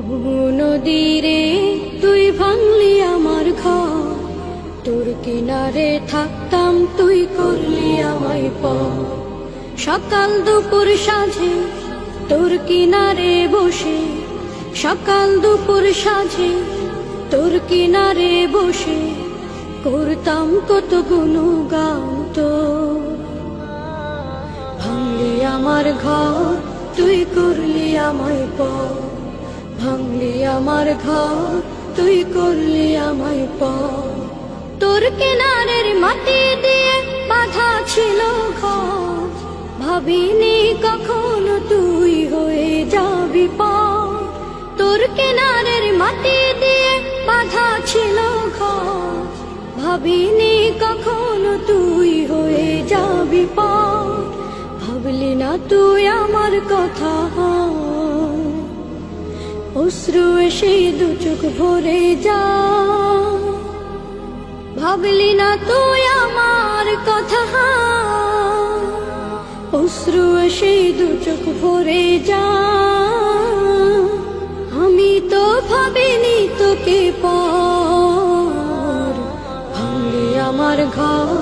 নদীরে তুই ভাঙলি আমার ঘর, তোর কিনারে থাকতাম তুই করলি আমায় পর। সকাল দুপুর সাঁঝে তোর কিনারে বসে, সকাল দুপুর সাঁঝে তোর কিনারে বসে করতাম কত গুণগান তোর। ভাঙলি আমার ঘর তুই করলি আমায় পর, ভাঙলি আমার ঘর তুই করলি আমায় পর। তোর কিনারের মাটি দিয়ে বাঁধা ছিল ঘর, ভাবিনি কখনো তুই হয়ে যাবি পর। তোর কিনারের মাটি দিয়ে বাঁধা ছিল ঘর, ভাবিনি কখনো তুই হয়ে যাবি পর। ভাবলি না তুই আমার কথা, অশ্রু এসে দু চোখ ভরে যা। ভাবলি না তুই আমার কথা, অশ্রু এসে দু চোখ ভরে যা। আমি তো ভাবিনি তোকে পর, ভাঙলি আমার ঘর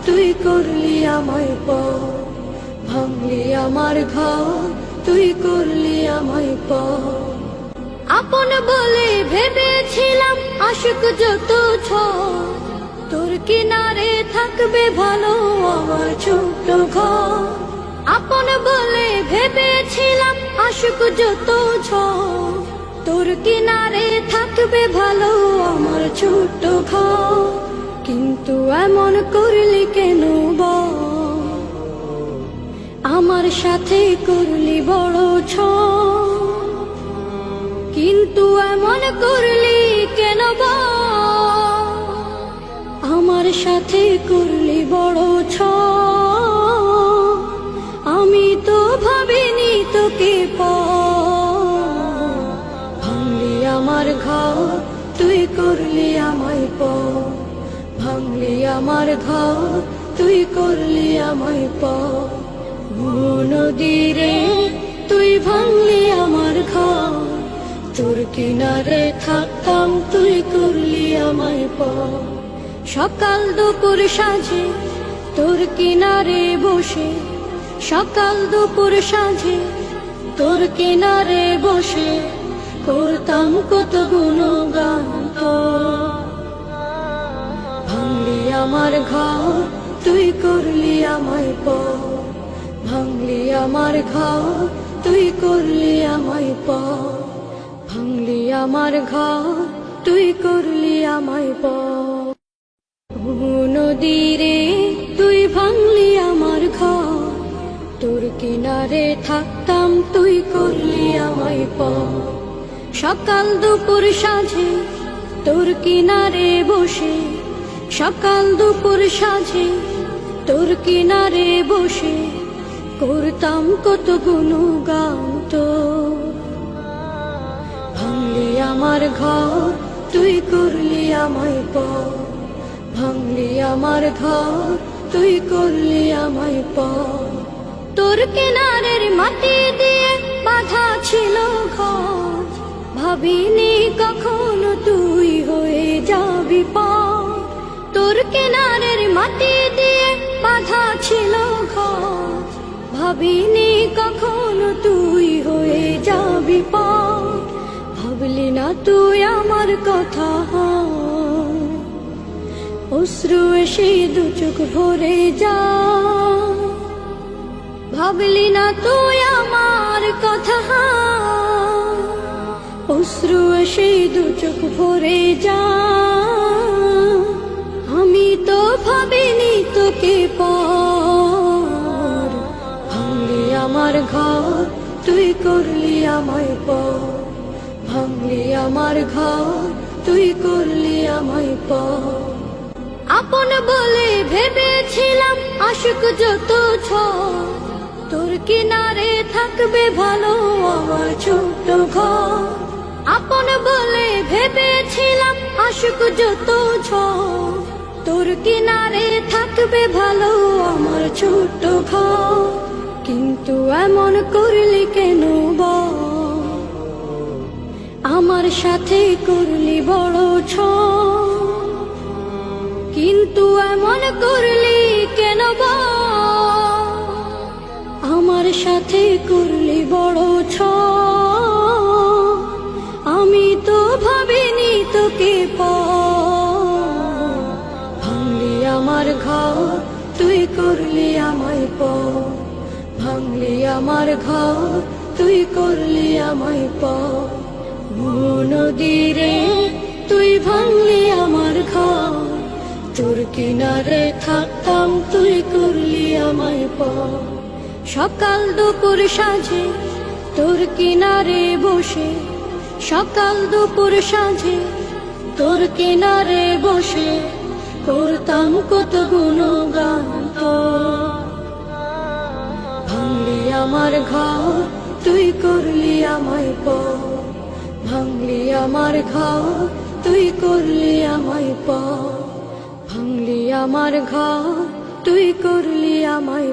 তুই করলি আমায় পর, ভাঙলি আমার ঘর তুই করলি আমায় পর। আপন বলে ভেবেছিলাম আশুক যত ঝড়, তোর কিনারে থাকবে ভালো আমার ছোট্ট ঘর। আপন বলে ভেবেছিলাম আশুক যত ঝড়, তোর কিনারে থাকবে ভালো আমার ছোট্ট ঘর। কিন্তু এমন করলি কেন বল, আমার সাথে করলি বড় ঝড়। কিন্তু এমন করলি কেন বল, আমার সাথে করলি বড় ঝড়। আমি তো ভাবিনি তোকে পর, ভাঙলি আমার ঘর তুই করলি আমায় পর, ভাঙলি আমার ঘর তুই করলি আমায় পর। নদীরে তুই ভাঙলি আমার ঘর, তোর কিনারে থাকতাম তুই করলি আমায় পর। সকাল দুপুর সাঁঝে তোর কিনারে বসে, সকাল দুপুর সাঁঝে তোর কিনারে বসে করতাম কত গুণগান তোর। ভাঙলি আমার ঘর তুই করলি আমায় পর, ভাঙলি আমার ঘর তুই করলি আমায় পর, ভাঙলি আমার ঘর তুই করলি আমায় পর। নদীরে তুই ভাঙলি আমার ঘর, তোর কিনারে থাকতাম তুই করলি আমায় পর। সকাল দুপুর সাঁঝে তোর কিনারে বসে, সকাল দুপুর সাঁঝে তোর কিনারে বসে করতাম কত গুণগান তোর। ভাঙলি আমার ঘর তুই করলি আমায় পর, ভাঙলি আমার ঘর তুই করলি আমায় পর। তোর কিনারের মাটি দিয়ে বাঁধা ছিল ঘর, ভাবিনি কখনো তুই হয়ে যাবি পর। তোর কিনারের মাটি দিয়ে বাঁধা ছিল ঘর, ভাবিনি কখনো তুই হয়ে যাবি পর। ভাবলি না তুই আমার কথা, অশ্রু এসে দু চোখ ভরে যা। ভাবলি না তুই আমার কথা, অশ্রু এসে দু চোখ ভরে যা। আমি তো ভাবিনি তোকে পর, ভাঙলি আমার ঘর তুই করলি আমায় পর, ভাঙলি আমার ঘর তুই করলি আমায় পর। আপন বলে ভেবেছিলাম আশুক যত ঝড়, তোর কিনারে থাকবে ভালো আমার ছোট্ট ঘর। আপন বলে ভেবেছিলাম আশুক যত ঝড়, তোর কিনারে থাকবে ভালো আমার ছোট্ট ঘর। কিন্তু এমন করলি কেন বল, আমার সাথে করলি বড় কিন্তু এমন করলি কেন বা? আমার সাথে করলি বড় আমি তো ভাবিনি তোকে ভাঙলি আমার ঘর, তুই করলি আমায় ভাঙলি আমার ঘর, তুই করলি আমায় নদীরে তুই ভাঙলি আমার ঘর, তোর কিনারে থাকতাম তুই করলি আমায় সকাল দুপুর সাঁঝে তোর কিনারে বসে, সকাল দুপুর সাঁঝে তোর কিনারে বসে করতাম কত গুণগান ভাঙলি আমার ঘর, তুই করলি আমায় ভাঙলি আমার ঘর, তুই করলি আমায় ভাঙলি আমার ঘর, তুই করলি আমায়